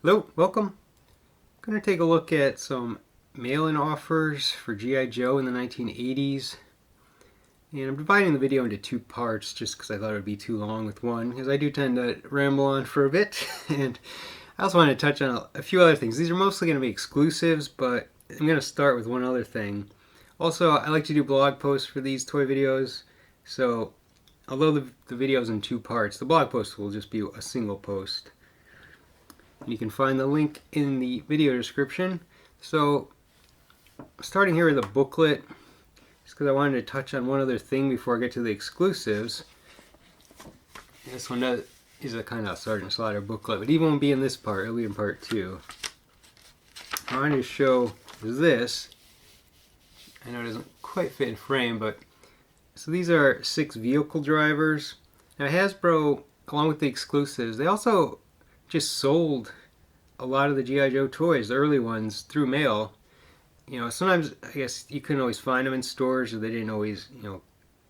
Hello, welcome. I'm going to take a look at some mail-in offers for G.I. Joe in the 1980s. And I'm dividing the video into two parts just because I thought it would be too long with one, because I do tend to ramble on for a bit. And I also want to touch on a few other things. These are mostly going to be exclusives, but I'm going to start with one other thing. Also, I like to do blog posts for these toy videos, so although the video is in two parts, the blog post will just be a single post. You can find the link in the video description. So, starting here with a booklet, just because I wanted to touch on one other thing before I get to the exclusives. This one is a kind of Sergeant Slaughter booklet, but he won't be in this part, it'll be in part 2. I wanted to show this. I know it doesn't quite fit in frame, but so these are 6 vehicle drivers. Now Hasbro, along with the exclusives, they also just sold a lot of the G.I. Joe toys, the early ones, through mail. You know, sometimes I guess you couldn't always find them in stores, or they didn't always, you know,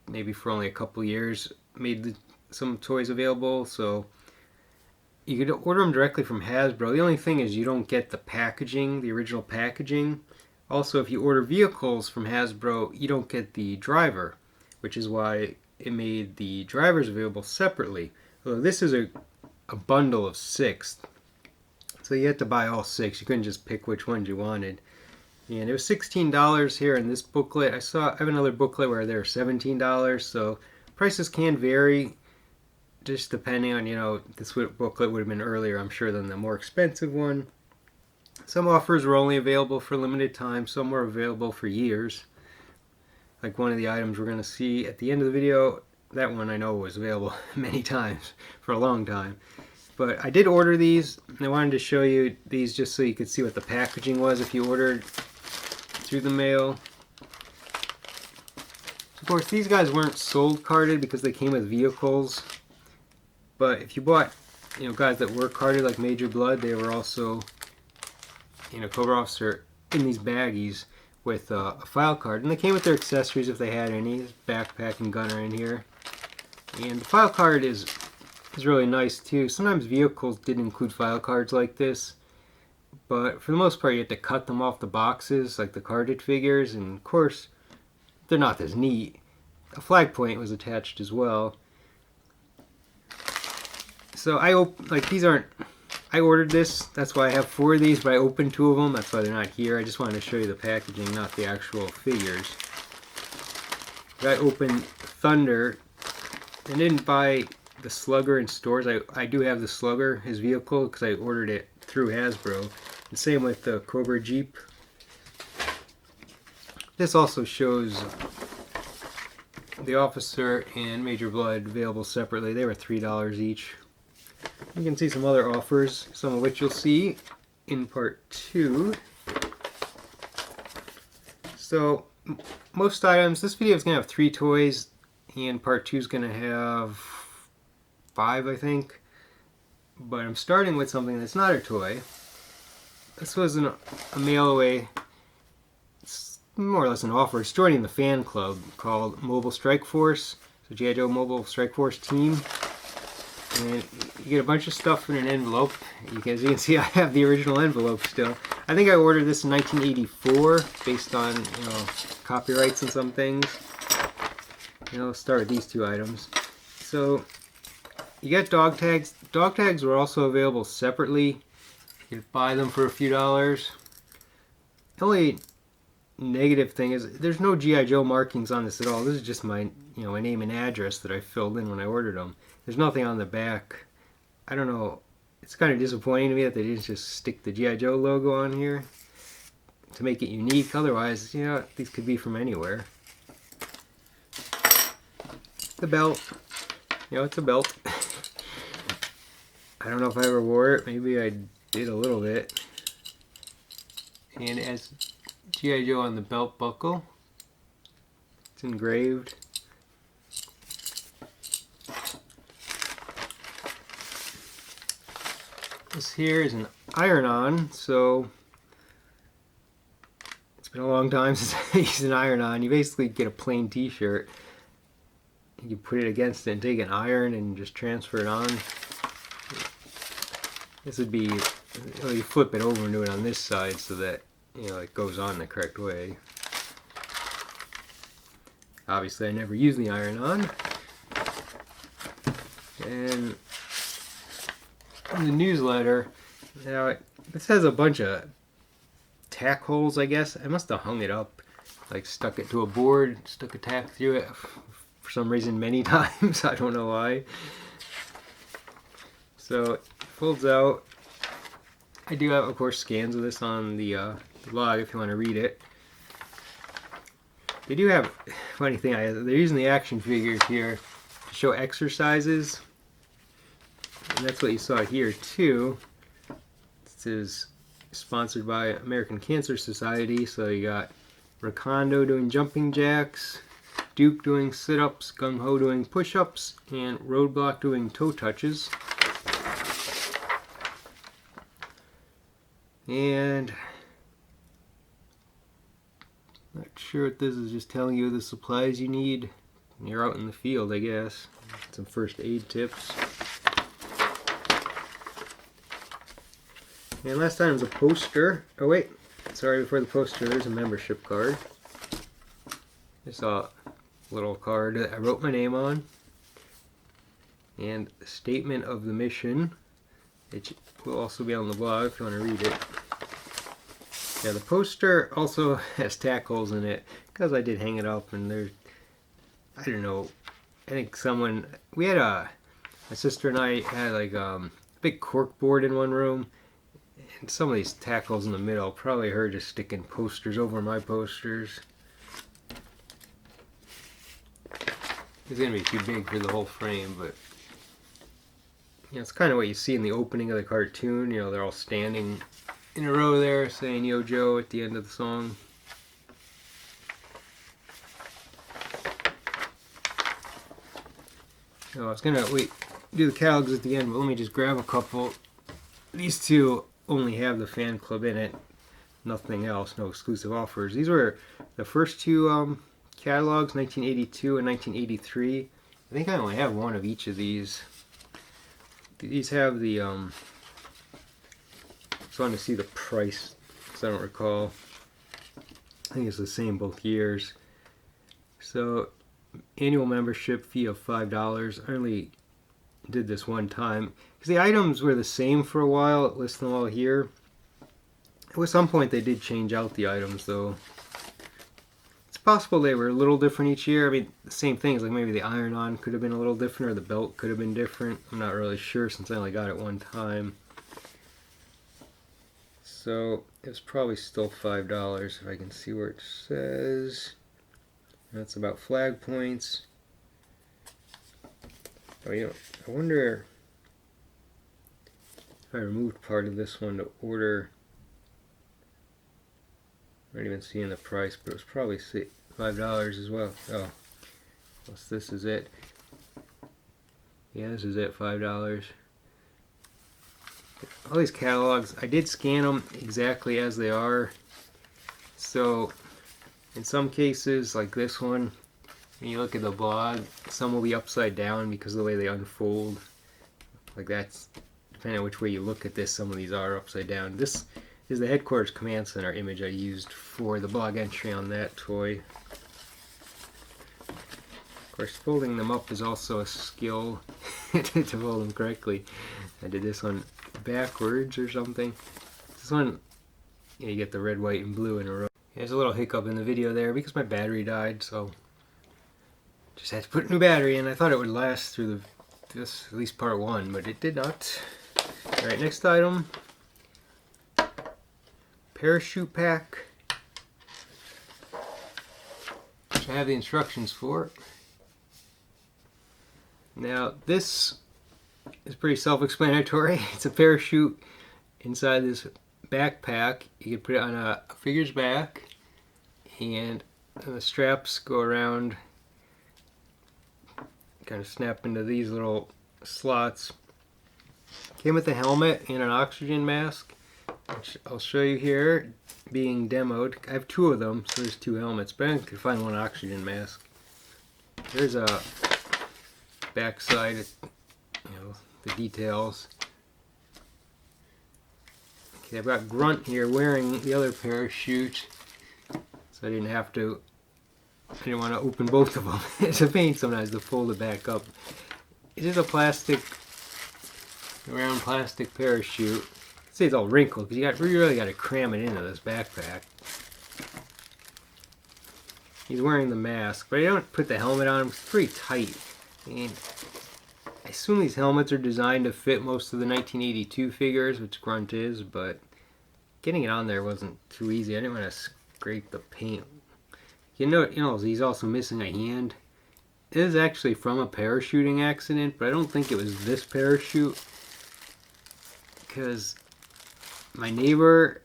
maybe for only a couple years made some toys available. So you could order them directly from Hasbro. The only thing is you don't get the packaging, the original packaging. Also, if you order vehicles from Hasbro, you don't get the driver, which is why it made the drivers available separately. Although this is a bundle of 6, so you had to buy all 6. You couldn't just pick which ones you wanted. And it was $16 here in this booklet. I have another booklet where they're $17, so prices can vary just depending on, you know, this booklet would have been earlier, I'm sure, than the more expensive one. Some offers were only available for limited time, some were available for years. Like one of the items we're going to see at the end of the video, that one I know was available many times for a long time. But I did order these, and I wanted to show you these just so you could see what the packaging was if you ordered through the mail. Of course, these guys weren't sold carded because they came with vehicles. But if you bought, you know, guys that were carded like Major Blood, they were also, you know, Cobra officer in these baggies with a file card. And they came with their accessories if they had any. Backpack and gunner in here. And the file card is really nice too. Sometimes vehicles did include file cards like this, but for the most part you have to cut them off the boxes like the carded figures, and of course they're not as neat. A flag point was attached as well. So I ordered this, that's why I have 4 of these, but I opened 2 of them, that's why they're not here. I just wanted to show you the packaging, not the actual figures. I opened Thunder and didn't buy the Slugger in stores. I do have the Slugger, his vehicle, because I ordered it through Hasbro. And same with the Cobra Jeep. This also shows the Officer and Major Blood available separately. They were $3 each. You can see some other offers, some of which you'll see in part 2. So most items, this video is going to have 3 toys, and part 2 is going to have 5, I think. But I'm starting with something that's not a toy. This was a mail away. It's more or less an offer. It's joining the fan club called Mobile Strike Force. So G.I. Joe Mobile Strike Force Team. And you get a bunch of stuff in an envelope. As you can see, I have the original envelope still. I think I ordered this in 1984 based on, you know, copyrights and some things. You know, let's start with these 2 items. So you get dog tags. Dog tags were also available separately. You could buy them for a few dollars. The only negative thing is there's no G.I. Joe markings on this at all. This is just my, you know, my name and address that I filled in when I ordered them. There's nothing on the back. I don't know. It's kind of disappointing to me that they didn't just stick the G.I. Joe logo on here to make it unique. Otherwise, you know, these could be from anywhere. The belt. You know, it's a belt. I don't know if I ever wore it. Maybe I did a little bit. And it has G.I. Joe on the belt buckle. It's engraved. This here is an iron-on, so it's been a long time since I used an iron-on. You basically get a plain t-shirt. You put it against it and take an iron and just transfer it on. This would be well, you flip it over and do it on this side so that, you know, it goes on the correct way. Obviously, I never use the iron-on. And in the newsletter, now this has a bunch of tack holes, I guess. I must have hung it up, like stuck it to a board, stuck a tack through it for some reason many times. I don't know why. So it folds out. I do have, of course, scans of this on the blog if you want to read it. They do have, funny thing, they're using the action figures here to show exercises. And that's what you saw here too. This is sponsored by American Cancer Society. So you got Rakondo doing jumping jacks, Duke doing sit-ups, Gung Ho doing push-ups, and Roadblock doing toe touches. And not sure what this is, just telling you the supplies you need when you're out in the field, I guess. Some first aid tips. And last time was a poster. Oh wait, sorry, before the poster, there's a membership card. Just a little card that I wrote my name on. And a statement of the mission. It will also be on the blog if you want to read it. Yeah, the poster also has tack holes in it because I did hang it up, and there's, I don't know, I think someone, we had my sister and I had like a big cork board in one room, and some of these tack holes in the middle, probably her just sticking posters over my posters. It's going to be too big for the whole frame, but you know, it's kind of what you see in the opening of the cartoon. You know, they're all standing in a row there saying "Yo Joe" at the end of the song. So I was gonna do the catalogs at the end, but let me just grab a couple. These two only have the fan club in it, nothing else, no exclusive offers. These were the first two catalogs, 1982 and 1983. I think I only have one of each of these. These have the just wanted to see the price because I don't recall. I think it's the same both years. So annual membership fee of $5. I only did this one time because the items were the same for a while. It lists them all here. At some point they did change out the items though. It's possible they were a little different each year. I mean, the same things, like maybe the iron-on could have been a little different or the belt could have been different. I'm not really sure since I only got it one time. So it was probably still $5 if I can see where it says. That's about flag points. Oh, you know, I wonder if I removed part of this one to order. I'm not even seeing the price, but it was probably $5 as well. Oh, this is it. Yeah, this is it, $5. All these catalogs, I did scan them exactly as they are. So in some cases, like this one, when you look at the blog, some will be upside down because of the way they unfold. Like that's, depending on which way you look at this, some of these are upside down. This is the Headquarters Command Center image I used for the blog entry on that toy. Of course, folding them up is also a skill to fold them correctly. I did this one backwards or something. This one, you get the red, white, and blue in a row. There's a little hiccup in the video there because my battery died, so just had to put a new battery in. I thought it would last through this at least part one, but it did not. Alright, next item. Parachute pack. Which I have the instructions for. Now this is pretty self-explanatory. It's a parachute inside this backpack. You can put it on a figure's back, and the straps go around, kind of snap into these little slots. Came with a helmet and an oxygen mask, which I'll show you here being demoed. I have two of them, so there's two helmets, but I could find one oxygen mask. There's a backside, you know, the details. Okay, I've got Grunt here wearing the other parachute, so I didn't want to open both of them. It's a pain sometimes to fold it back up. It is a round plastic parachute. I'd say it's all wrinkled because you really got to cram it into this backpack. He's wearing the mask, but I don't put the helmet on him. It's pretty tight. And I assume these helmets are designed to fit most of the 1982 figures, which Grunt is, but getting it on there wasn't too easy. I didn't want to scrape the paint. You know, he's also missing a hand. It is actually from a parachuting accident, but I don't think it was this parachute, because my neighbor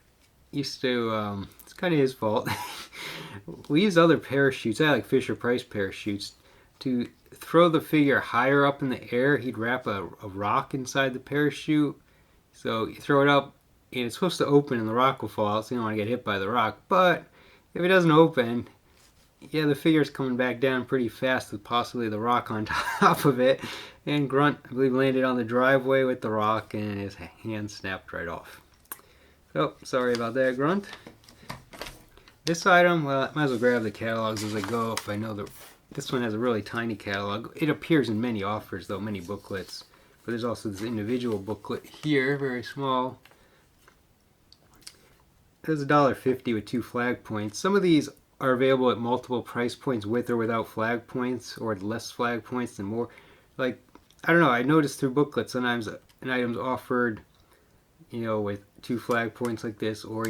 used to, it's kind of his fault. We use other parachutes, I like Fisher-Price parachutes, to throw the figure higher up in the air. He'd wrap a rock inside the parachute, so you throw it up and it's supposed to open and the rock will fall out, so you don't want to get hit by the rock. But if it doesn't open, yeah, the figure's coming back down pretty fast with possibly the rock on top of it. And Grunt, I believe, landed on the driveway with the rock and his hand snapped right off. So, sorry about that, Grunt. This item, well, I might as well grab the catalogs as I go if I know that this one has a really tiny catalog. It appears in many offers, though, many booklets. But there's also this individual booklet here, very small. There's $1.50 with 2 flag points. Some of these are available at multiple price points with or without flag points, or less flag points than more. Like, I don't know, I noticed through booklets sometimes an item's offered, you know, with 2 flag points like this, or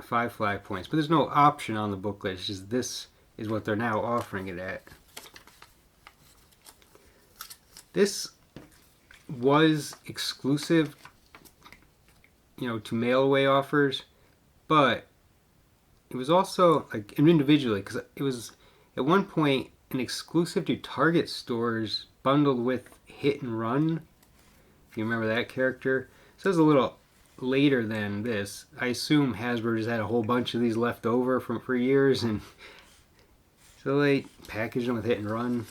5 flag points. But there's no option on the booklet. It's just this is what they're now offering it at. This was exclusive, you know, to mail away offers, but it was also like individually, because it was at one point an exclusive to Target stores bundled with Hit and Run. If you remember that character. So it was a little later than this. I assume Hasbro just had a whole bunch of these left over for years, and so they packaged them with Hit and Run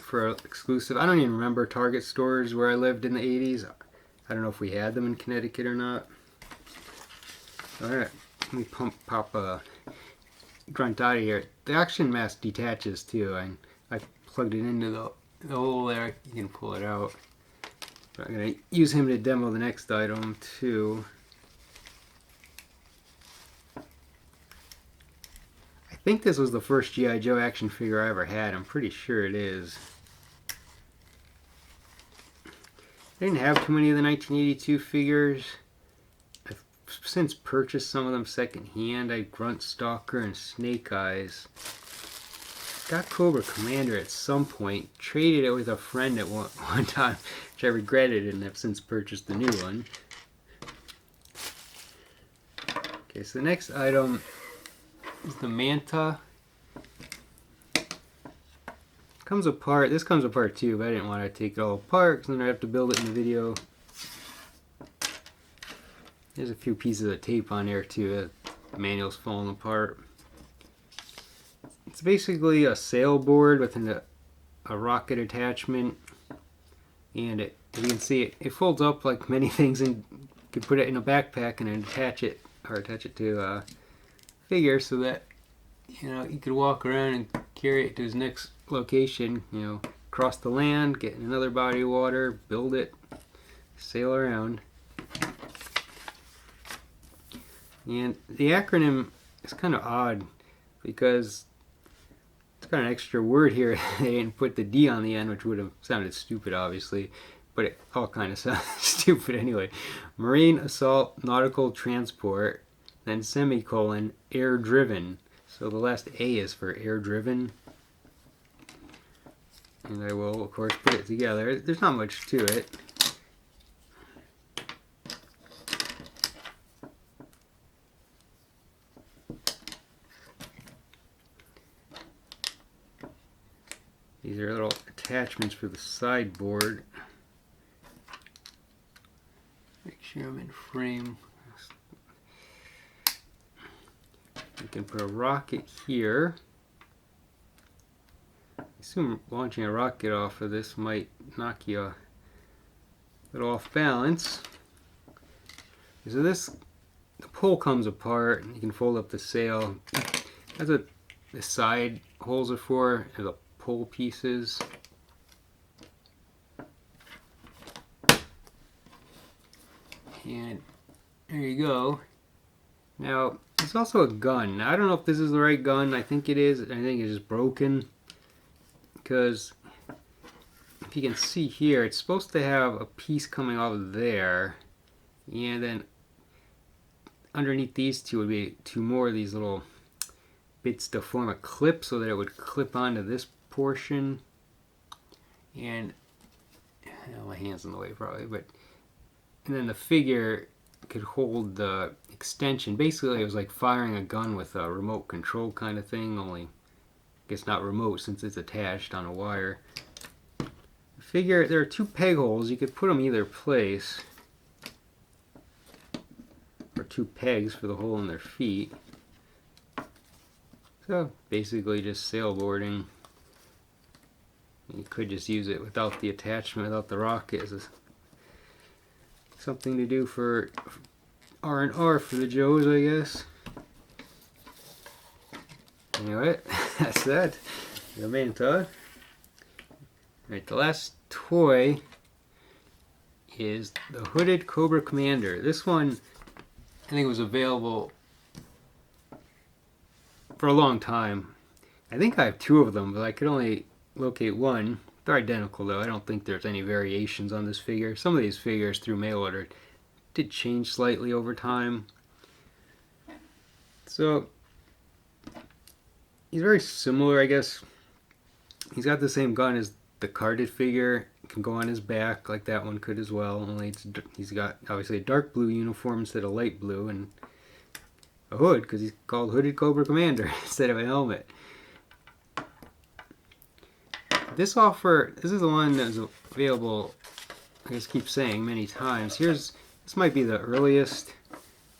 for exclusive. I don't even remember Target stores where I lived in the 80s. I don't know if we had them in Connecticut or not. Alright, let me pop Grunt out of here. The action mask detaches too. I plugged it into the hole there. You can pull it out. But I'm going to use him to demo the next item too. I think this was the first G.I. Joe action figure I ever had. I'm pretty sure it is. I didn't have too many of the 1982 figures. I've since purchased some of them secondhand. I had Grunt Stalker and Snake Eyes. Got Cobra Commander at some point. Traded it with a friend at one time, which I regretted, and have since purchased the new one. Okay, so the next item is the MANTA. Comes apart. This comes apart too, but I didn't want to take it all apart because then I have to build it in the video. There's a few pieces of tape on there too. The manual's falling apart. It's basically a sailboard with a rocket attachment, and as you can see, it folds up like many things, and you could put it in a backpack and then attach it to a figure so that, you know, you could walk around and carry it to his next location, you know, cross the land, get in another body of water, build it, sail around. And the acronym is kind of odd because it's got an extra word here. They didn't put the D on the end, which would have sounded stupid, obviously, but it all kind of sounds stupid anyway. Marine Assault Nautical Transport, then semicolon, air driven. So the last A is for air driven. And I will, of course, put it together. There's not much to it. These are little attachments for the sideboard. Make sure I'm in frame. You can put a rocket here. I assume launching a rocket off of this might knock you a little off balance. So this, the pole comes apart, and you can fold up the sail. That's what the side holes are for, and the pole pieces. And there you go. Now, there's also a gun. Now, I don't know if this is the right gun. I think it is. I think it's just broken. Because if you can see here, it's supposed to have a piece coming off of there. And then underneath these two would be two more of these little bits to form a clip so that it would clip onto this portion. And my hand's in the way probably, but and then the figure could hold the extension. Basically, it was like firing a gun with a remote control kind of thing, only I guess not remote since it's attached on a wire. The figure, there are two peg holes. You could put them either place, or two pegs for the hole in their feet. So basically just sailboarding. You could just use it without the attachment, without the rocket. It's something to do for R&R for the Joes, I guess. Anyway, that's that. The MANTA. Alright, the last toy is the hooded Cobra Commander. This one, I think, was available for a long time. I think I have two of them, but I could only locate one. They're identical though. I don't think there's any variations on this figure. Some of these figures through mail order did change slightly over time. So he's very similar, I guess. He's got the same gun as the carded figure. It can go on his back like that one could as well. Only he's got obviously a dark blue uniform instead of light blue, and a hood because he's called Hooded Cobra Commander instead of a helmet. This is the one that's available, I just keep saying many times. This might be the earliest.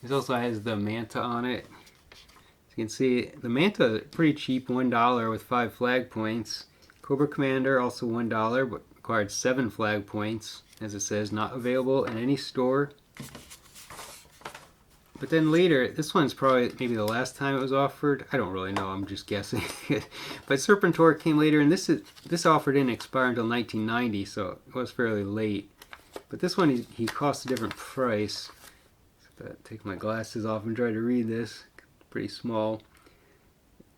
This also has the MANTA on it. As you can see, the MANTA pretty cheap, $1 with 5 flag points. Cobra Commander also $1, but required 7 flag points. As it says, not available in any store. But then later, this one's probably maybe the last time it was offered. I don't really know, I'm just guessing. But Serpentor came later, and this offer didn't expire until 1990, so it was fairly late. But this one, he cost a different price. So take my glasses off and try to read this. Pretty small.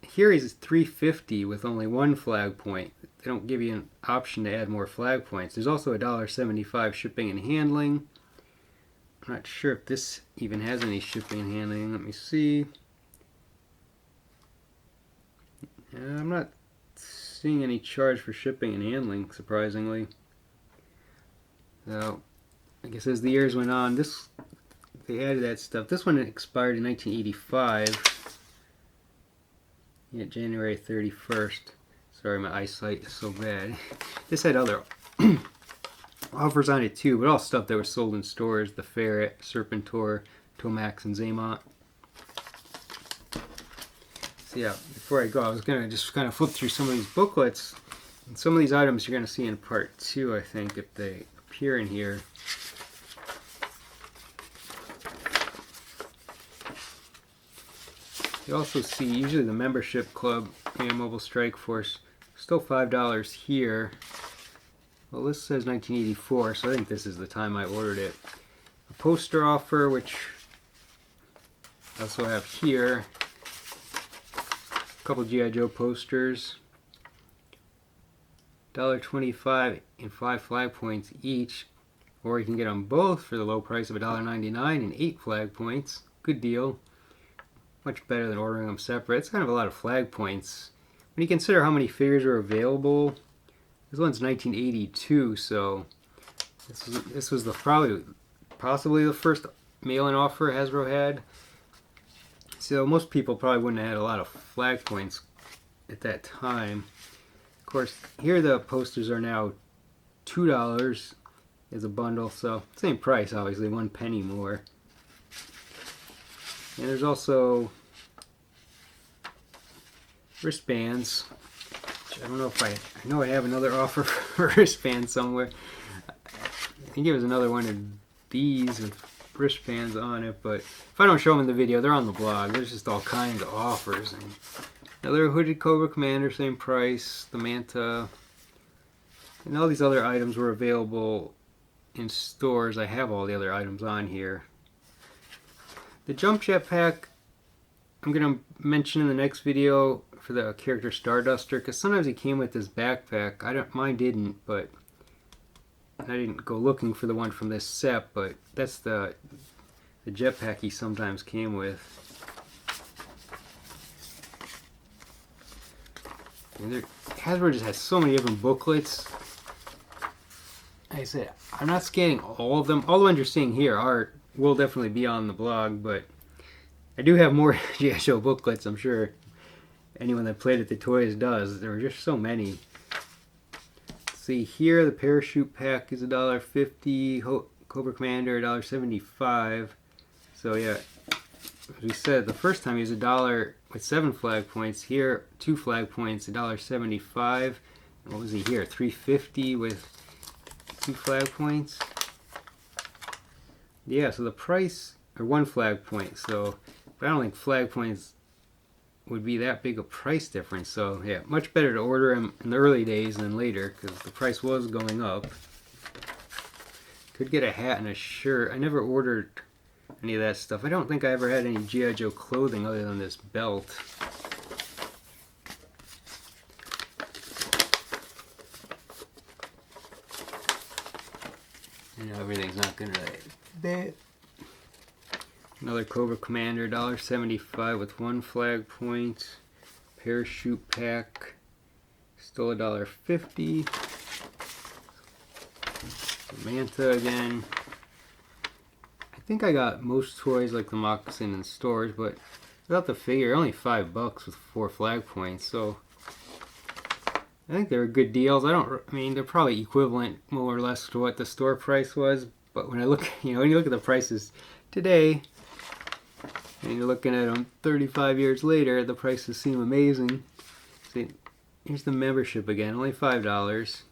Here he's $3.50 with only 1 flag point. They don't give you an option to add more flag points. There's also $1.75 shipping and handling. I'm not sure if this even has any shipping and handling. Let me see. I'm not seeing any charge for shipping and handling, surprisingly. So, I guess as the years went on, they added that stuff. This one expired in 1985. Yeah, January 31st. Sorry, my eyesight is so bad. This had other offers on it too, but all stuff that was sold in stores: the Ferret, Serpentor, Tomax, and Zaymont. So yeah, before I go, I was gonna just kind of flip through some of these booklets, and some of these items you're gonna see in part 2, I think, if they appear in here. You also see usually the membership club, Mobile Strike Force, still $5 here. Well, this says 1984, so I think this is the time I ordered it. A poster offer, which I also have here. A couple G.I. Joe posters. $1.25 and 5 flag points each. Or you can get them both for the low price of $1.99 and 8 flag points. Good deal. Much better than ordering them separate. It's kind of a lot of flag points. When you consider how many figures are available, this one's 1982, so this was possibly the first mail-in offer Hasbro had. So most people probably wouldn't have had a lot of flag points at that time. Of course, here the posters are now $2 as a bundle, so same price, obviously, 1 penny more. And there's also wristbands. I don't know if I know I have another offer for wristbands somewhere. I think it was another one of these with wristbands on it, but if I don't show them in the video, they're on the blog. There's just all kinds of offers. And another hooded Cobra Commander, same price. The MANTA. And all these other items were available in stores. I have all the other items on here. The jump jetpack I'm going to mention in the next video for the character Starduster, because sometimes he came with this backpack. Mine didn't, but I didn't go looking for the one from this set, but that's the jetpack he sometimes came with. And Hasbro just has so many different booklets. Like I said, I'm not scanning all of them. All the ones you're seeing here will definitely be on the blog, but I do have more G.I. Joe booklets. I'm sure anyone that played at the toys does. There were just so many. See here, the parachute pack is $1.50. Cobra Commander $1.75. So yeah, as we said, the first time he was $1 with 7 flag points. Here, 2 flag points, $1.75. And what was he here? $3.50 with 2 flag points. Yeah, so the price, or 1 flag point. So I don't think flag points would be that big a price difference. So yeah, much better to order him in the early days than later, because the price was going up. Could get a hat and a shirt. I never ordered any of that stuff. I don't think I ever had any G.I. Joe clothing other than this belt. You know, everything's not gonna fit. Another Cobra Commander, $1.75 with 1 flag point. Parachute pack, still $1.50. MANTA again. I think I got most toys like the moccasin in stores, but without the figure, only $5 with 4 flag points. So I think they were good deals. I mean, they're probably equivalent more or less to what the store price was. But when I look, when you look at the prices today, and you're looking at them 35 years later, the prices seem amazing. See, here's the membership again, only $5.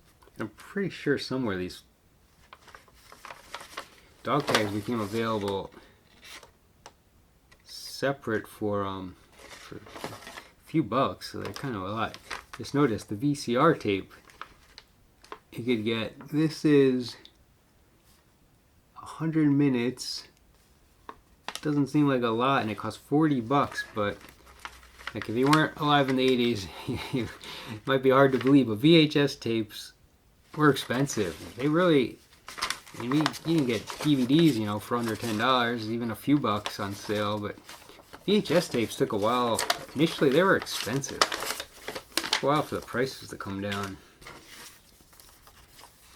I'm pretty sure somewhere these dog tags became available separate for a few bucks, so they're kind of a lot. Just notice the VCR tape you could get. This is 100 minutes. Doesn't seem like a lot, and it costs $40, but like if you weren't alive in the 80s, it might be hard to believe, but VHS tapes were expensive. They really, I mean, you can get DVDs, for under $10, even a few bucks on sale, but VHS tapes took a while. Initially, they were expensive. It took a while for the prices to come down.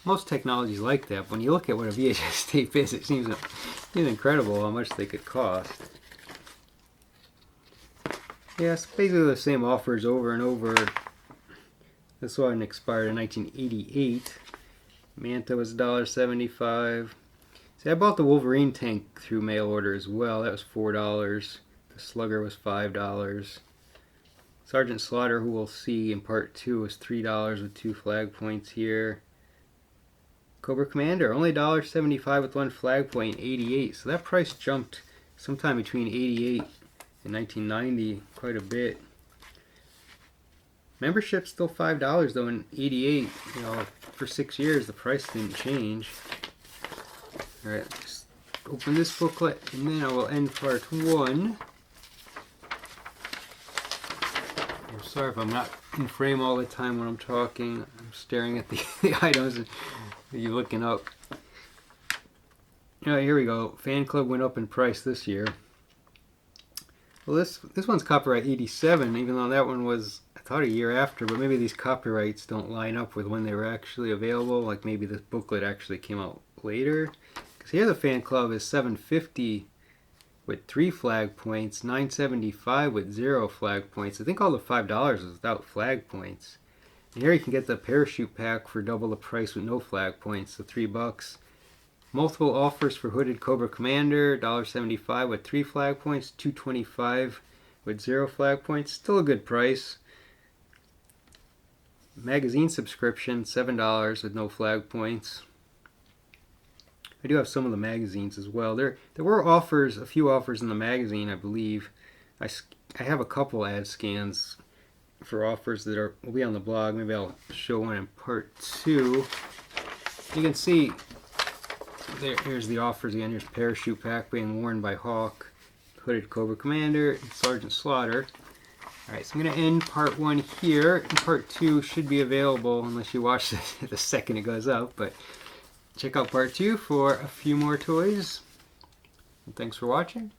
Most technology's like that. When you look at what a VHS tape is, it seems incredible how much they could cost. Yeah, it's basically the same offers over and over. This one expired in 1988. MANTA was $1.75. See, I bought the Wolverine tank through mail order as well. That was $4. The Slugger was $5. Sergeant Slaughter, who we'll see in part 2, was $3 with 2 flag points here. Cobra Commander, only $1.75 with 1 flag point, 88. So that price jumped sometime between 88 and 1990 quite a bit. Membership's still $5 though in 88. For 6 years the price didn't change. Alright, just open this booklet and then I will end part 1. I'm sorry if I'm not in frame all the time when I'm talking. I'm staring at the items and you're looking up. Here we go. Fan Club went up in price this year. Well, this one's copyright 87, even though that one was, I thought, a year after, but maybe these copyrights don't line up with when they were actually available. Like maybe this booklet actually came out later. Because here the Fan Club is $7.50 with 3 flag points, $9.75 with 0 flag points. I think all the $5 is without flag points. And here you can get the parachute pack for double the price with no flag points, so $3. Multiple offers for hooded Cobra Commander, $1.75 with 3 flag points, $2.25 with 0 flag points. Still a good price. Magazine subscription, $7 with no flag points. I do have some of the magazines as well. There were offers, a few offers in the magazine, I believe. I have a couple ad scans for offers that will be on the blog. Maybe I'll show one in part 2. You can see here's the offers again. Here's Parachute Pack being worn by Hawk, Hooded Cobra Commander, and Sergeant Slaughter. Alright, so I'm going to end part 1 here. And part 2 should be available unless you watch it the second it goes up. But check out part 2 for a few more toys. And thanks for watching.